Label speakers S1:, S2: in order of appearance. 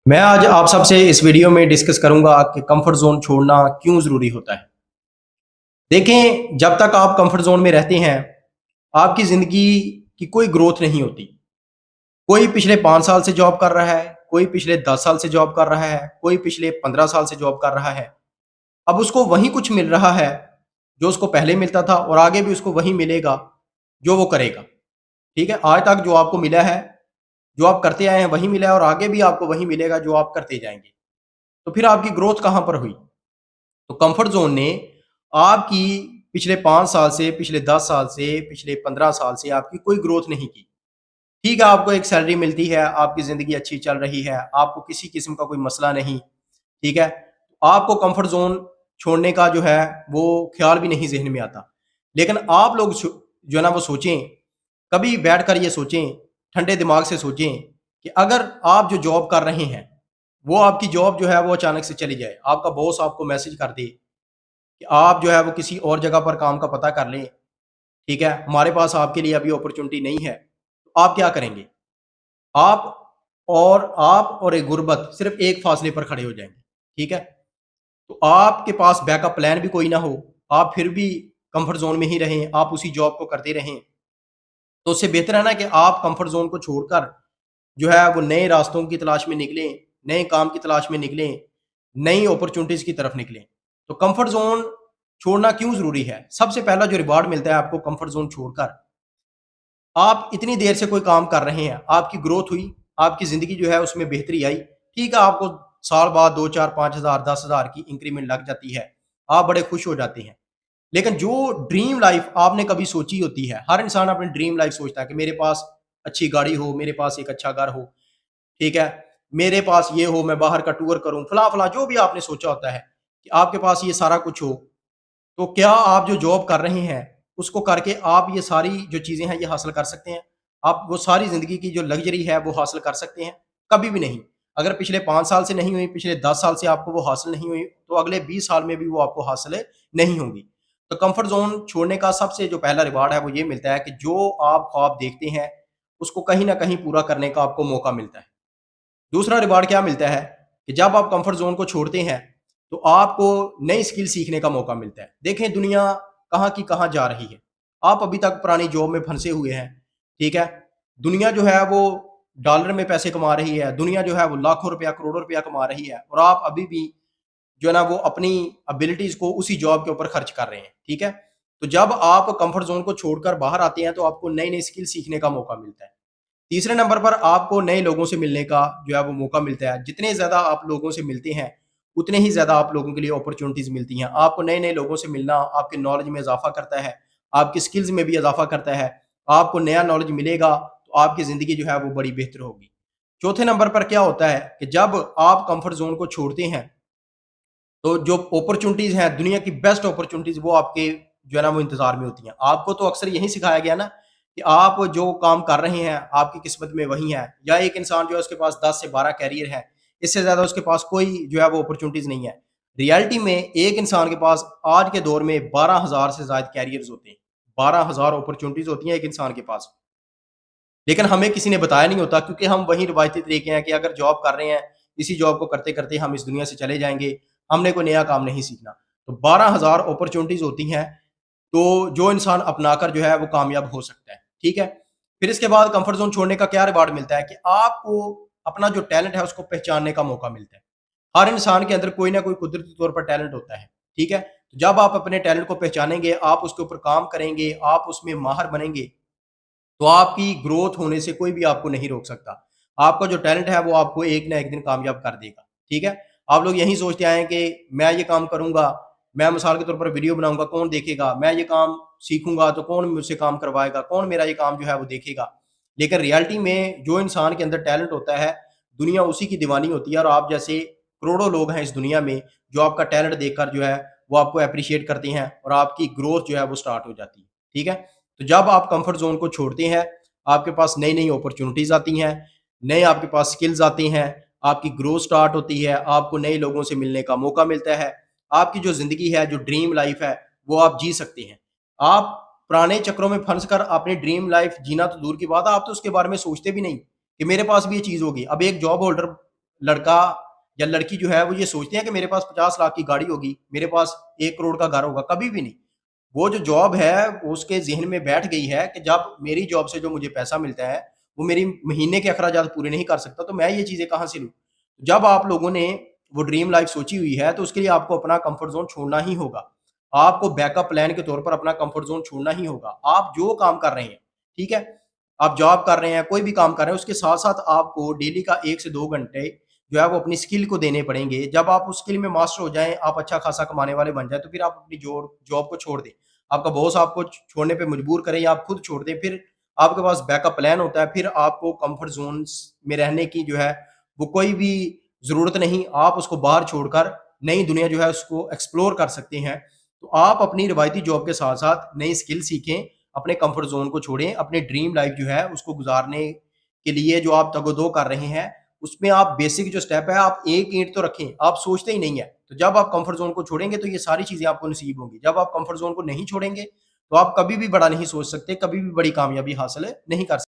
S1: मैं आज आप सबसे इस वीडियो में डिस्कस करूंगा कि कंफर्ट जोन छोड़ना क्यों ज़रूरी होता है। देखें, जब तक आप कंफर्ट जोन में रहते हैं, आपकी ज़िंदगी की कोई ग्रोथ नहीं होती। कोई पिछले 5 साल से जॉब कर रहा है, कोई पिछले 10 साल से जॉब कर रहा है, कोई पिछले 15 साल से जॉब कर रहा है। अब उसको वही कुछ मिल रहा है, जो उसको पहले मिलता था और आगे भी उसको वही मिलेगा, जो वो करेगा। ठीक है? आज तक जो आपको मिला है, जो आप करते आए हैं वही मिला है और आगे भी आपको वही मिलेगा जो आप करते जाएँगे। तो फिर आपकी ग्रोथ कहाँ पर हुई? तो कंफर्ट ज़ोन ने आपकी पिछले 5 साल से, पिछले 10 साल से, पिछले 15 साल से आपकी कोई ग्रोथ नहीं की। ठीक है, आपको एक सैलरी मिलती है, आपकी ज़िंदगी अच्छी चल रही है, आपको किसी किस्म का कोई मसला नहीं, ठीक है? आपको कंफर्ट ज़ोन छोड़ने का जो है, वो ख़्याल भी नहीं ज़हन में आता। लेकिन आप लोग जो है ना वो सोचें, कभी बैठकर ये सोचें, ठंडे दिमाग से सोचें कि अगर आप जो जॉब कर रहे हैं, वो आपकी जॉब जो है वो अचानक से चली जाए। आपका बॉस आपको मैसेज कर दे कि आप जो है वो किसी और जगह पर काम का पता कर लें, ठीक है? हमारे पास आपके लिए अभी अपॉर्च्युनिटी नहीं है। तो आप क्या करेंगे? आप आप और एक गुर्बत सिर्फ़ एक फ़ासले पर खड़े हो जाएँगे, ठीक है? तो आपके पास बैकअप प्लान भी कोई ना हो, आप फिर भी कम्फ़र्ट ज़ोन में ही रहें, आप उसी जॉब को करते रहें। तो उससे बेहतर है ना कि आप कम्फ़र्ट ज़ोन को छोड़कर जो है वो नए रास्तों की तलाश में निकलें, नए काम की तलाश में निकलें, नई अपॉर्च्युनिटीज़ की तरफ निकलें। तो कम्फ़र्ट ज़ोन छोड़ना क्यों ज़रूरी है? सबसे पहला जो रिवार्ड मिलता है आपको कम्फ़र्ट ज़ोन छोड़कर, आप इतनी देर से कोई काम कर रहे हैं, आपकी ग्रोथ हुई, आपकी ज़िंदगी जो है उसमें बेहतरी आई। ठीक है, आपको साल बाद 2, 4, 5,000, 10,000 की इंक्रीमेंट लग जाती है, आप बड़े खुश हो जाते हैं। लेकिन जो ड्रीम लाइफ़ आपने कभी सोची होती है, हर इंसान अपनी ड्रीम लाइफ़ सोचता है कि मेरे पास अच्छी गाड़ी हो, मेरे पास एक अच्छा घर हो, ठीक है? मेरे पास ये हो, मैं बाहर का टूर करूँ, फलाँ-फलाँ जो भी आपने सोचा होता है कि आपके पास ये सारा कुछ हो, तो क्या आप जो जॉब कर रहे हैं, उसको करके आप ये सारी जो चीज़ें हैं, ये हासिल कर सकते हैं? आप वो सारी ज़िंदगी की जो लग्ज़री है, वो हासिल कर सकते हैं? कभी भी नहीं। अगर पिछले 5 साल से नहीं हुई, पिछले 10 साल से आपको वो हासिल नहीं हुई, तो अगले 20 साल में भी वो आपको हासिल नहीं होंगी। तो कम्फ़र्ट ज़ोन छोड़ने का सबसे जो पहला रिवार्ड है, वो ये मिलता है कि जो आप ख्वाब देखते हैं, उसको कहीं न कहीं पूरा करने का आपको मौका मिलता है। दूसरा रिवार्ड क्या मिलता है कि जब आप कंफर्ट ज़ोन को छोड़ते हैं, तो आपको नई स्किल सीखने का मौका मिलता है। देखें दुनिया कहाँ की कहाँ जा रही है। आप अभी तक पुरानी जॉब में फँसे हुए हैं, ठीक है? दुनिया जो है वो डॉलर में पैसे कमा रही है, दुनिया जो है वो लाखों रुपया, करोड़ों रुपया कमा रही है और आप अभी भी जो है ना वो अपनी एबिलिटीज़ को उसी जॉब के ऊपर खर्च कर रहे हैं, ठीक है? तो जब आप कंफर्ट ज़ोन को छोड़कर बाहर आते हैं, तो आपको नई-नई स्किल सीखने का मौका मिलता है। तीसरे नंबर पर आपको नए लोगों से मिलने का जो है वो मौका मिलता है। जितने ज़्यादा आप लोगों से मिलते हैं, उतने ही ज़्यादा आप लोगों के लिए अपॉर्च्युनिटीज़ मिलती हैं। आपको नए-नए लोगों से मिलना आपके नॉलेज में इज़ाफ़ा करता है, आपकी स्किल्स में भी इज़ाफ़ा करता है। आपको नया नॉलेज मिलेगा, तो आपकी ज़िंदगी जो है वो बड़ी बेहतर होगी। चौथे नंबर पर क्या होता है कि जब आप कम्फ़र्ट ज़ोन को छोड़ते हैं, तो जो अपॉर्च्युनिटीज़ हैं, दुनिया की बेस्ट अपॉर्च्युनिटीज़ वो आपके जो है ना वो इंतज़ार में होती हैं। आपको तो अक्सर यही सिखाया गया ना कि आप जो काम कर रहे हैं, आपकी किस्मत में वही है या एक इंसान जो है उसके पास 10 से 12 करियर है, इससे ज़्यादा उसके पास कोई जो है वो अपॉर्च्युनिटीज़ नहीं है। रियलिटी में एक इंसान के पास आज के दौर में 12,000 से ज़ायद कैरियर्स होते हैं। 12,000 अपॉर्च्युनिटीज़ होती हैं एक इंसान के पास। लेकिन हमें किसी ने बताया नहीं होता क्योंकि हम वही रिवायती तरीके हैं कि अगर जॉब कर रहे हैं, इसी जॉब को करते-करते हम इस दुनिया से चले जाएँगे, हमने कोई नया काम नहीं सीखना। तो 12,000 अपॉर्च्युनिटीज़ होती हैं, तो जो इंसान अपनाकर जो है वो कामयाब हो सकता है, ठीक है? फिर इसके बाद कम्फर्ट ज़ोन छोड़ने का क्या रिवार्ड मिलता है कि आपको अपना जो टैलेंट है उसको पहचानने का मौका मिलता है। हर इंसान के अंदर कोई ना कोई कुदरती तौर पर टैलेंट होता है, ठीक है? तो जब आप अपने टैलेंट को पहचानेंगे, आप उसके ऊपर काम करेंगे, आप उसमें माहिर बनेंगे, तो आपकी ग्रोथ होने से कोई भी आपको नहीं रोक सकता। आपका जो टैलेंट है वो आपको एक ना एक दिन कामयाब कर देगा, ठीक है? आप लोग यही सोचते आए हैं कि मैं ये काम करूँगा, मैं मिसाल के तौर पर वीडियो बनाऊँगा, कौन देखेगा? मैं ये काम सीखूँगा तो कौन मुझसे काम करवाएगा? कौन मेरा ये काम जो है वो देखेगा? लेकिन रियलिटी में जो इंसान के अंदर टैलेंट होता है, दुनिया उसी की दीवानी होती है और आप जैसे करोड़ों लोग हैं इस दुनिया में, जो आपका टैलेंट देखकर जो है वो आपको एप्रिशिएट करते हैं और आपकी ग्रोथ जो है वो स्टार्ट हो जाती है, ठीक है? तो जब आप कंफर्ट ज़ोन को छोड़ते हैं, आपके पास नई-नई अपॉर्च्युनिटीज़ आती हैं, नए आपके पास स्किल्स आती हैं, आपकी ग्रोथ स्टार्ट होती है, आपको नए लोगों से मिलने का मौका मिलता है, आपकी जो ज़िंदगी है, जो ड्रीम लाइफ़ है, वो आप जी सकते हैं। आप पुराने चक्रों में फँस कर अपनी ड्रीम लाइफ़ जीना तो दूर की बात है, आप तो उसके बारे में सोचते भी नहीं कि मेरे पास भी ये चीज़ होगी। अब एक जॉब होल्डर लड़का या लड़की जो है वो ये सोचते हैं कि मेरे पास 50 लाख की गाड़ी होगी, मेरे पास 1 करोड़ का घर होगा, कभी भी नहीं। वो जो जॉब है वो उसके ज़हन में बैठ गई है कि जब मेरी जॉब से जो मुझे पैसा मिलता है, वो मेरी महीने के अखराजात पूरे नहीं कर सकता, तो मैं ये चीज़ें कहाँ से लूँ? जब आप लोगों ने वो ड्रीम लाइफ़ सोची हुई है, तो उसके लिए आपको अपना कम्फर्ट ज़ोन छोड़ना ही होगा। आपको बैकअप प्लान के तौर पर अपना कम्फर्ट ज़ोन छोड़ना ही होगा। आप जो काम कर रहे हैं, ठीक है? आप जॉब कर रहे हैं, कोई भी काम कर रहे हैं, उसके साथ-साथ आपको डेली का 1 से 2 घंटे जो है वो अपनी स्किल को देने पड़ेंगे। जब आप उस स्किल में मास्टर हो जाएँ, आप अच्छा खासा कमाने वाले बन जाएँ, तो फिर आप अपनी जॉब को छोड़ दें। आपका बॉस आपको छोड़ने पे मजबूर करे या आप खुद छोड़ दें, फिर आपके पास बैकअप प्लान होता है, फिर आपको कम्फर्ट ज़ोन्स में रहने की जो है, वो कोई भी ज़रूरत नहीं। आप उसको बाहर छोड़कर नई दुनिया जो है उसको एक्सप्लोर कर सकते हैं। तो आप अपनी रिवायती जॉब के साथ-साथ नई स्किल सीखें, अपने कम्फर्ट ज़ोन को छोड़ें, अपनी ड्रीम लाइफ़ जो है उसको गुज़ारने के लिए जो आप दगो-दो कर रहे हैं, उसमें आप बेसिक जो स्टेप है आप एक ईंट तो रखें, आप सोचते ही नहीं है। तो जब आप कम्फर्ट ज़ोन को छोड़ेंगे तो ये सारी चीज़ें आपको नसीब होंगी। जब आप कम्फर्ट ज़ोन को नहीं छोड़ेंगे, तो आप कभी भी बड़ा नहीं सोच सकते, कभी भी बड़ी कामयाबी हासिल नहीं कर सकते।